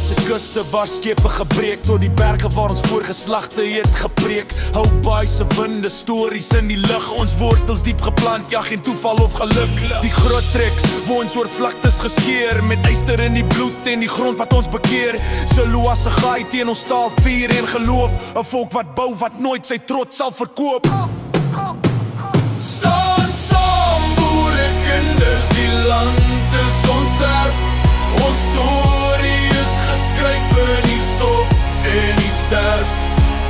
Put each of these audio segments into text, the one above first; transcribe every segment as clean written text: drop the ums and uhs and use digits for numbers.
Kaapse kuste waar skepe gebreek, tot die berge waar ons voorgeslagte het gepreek. Hou baie se winde, stories in die lug, ons wortels diep geplant, ja geen toeval of geluk. Die groot trek, waar ons oor vlaktes geskeer, met yster in die bloed en die grond wat ons bekeer. Silo as 'n gaai teen ons staal vuur en geloof, 'n volk wat bou, wat nooit sy trots sal verkoop. Staan saam, boere, kinders, die land is ons erf. Ons storie is geskryf in die stof en die sterf.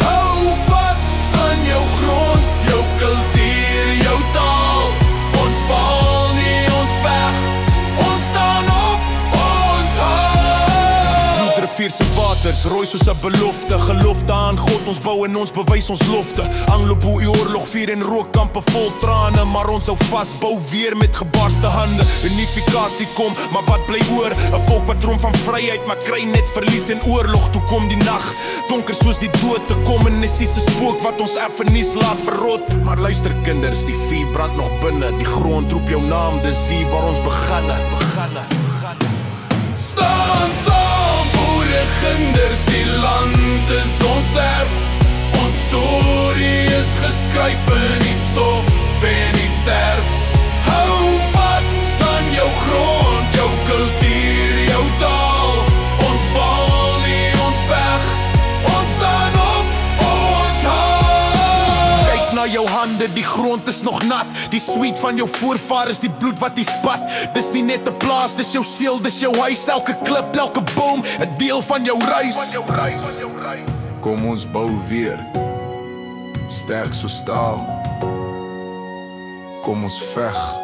Hou vas aan jou grond, jou kultuur, jou taal. Ons val nie, ons veg, ons staan op, ons hou. Bloedrivier se waters, rooi soos 'n belofte. Gelofte aan God, ons bou en ons bewys ons lofte. Anglo-Boer oorlog, vuur en rookkampe vol trane, maar ons hou vas, bou weer met gebarste hande. Unifikasie kom, maar wat bly oor? 'n volk wat droom van vryheid, maar kry net verlies en oorlog. Toe kom die nag, donker soos die dood, 'n kommunistiese spook wat ons erfenis laat verrot. Maar luister kinders, die vuur brand nog binne, die grond roep jou naam, dis hier waar ons beginne. Staan saam, boere, kinders, die land is ons erf. Ons storie is geskryf in die stof en die sterf. Hou vas aan jou grond, jou kultuur, jou taal. Ons val nie, ons veg, ons staan op, ons hou. Kyk na jou hande, die grond is nog nat. Die sweet van jou voorvaders, die bloed wat die spat. Dis nie net 'n plaas, dis jou siel, dis jou huis. Elke klip, elke boom, 'n deel van jou reis. Kom ons bou weer, sterk so staal. Kom ons veg.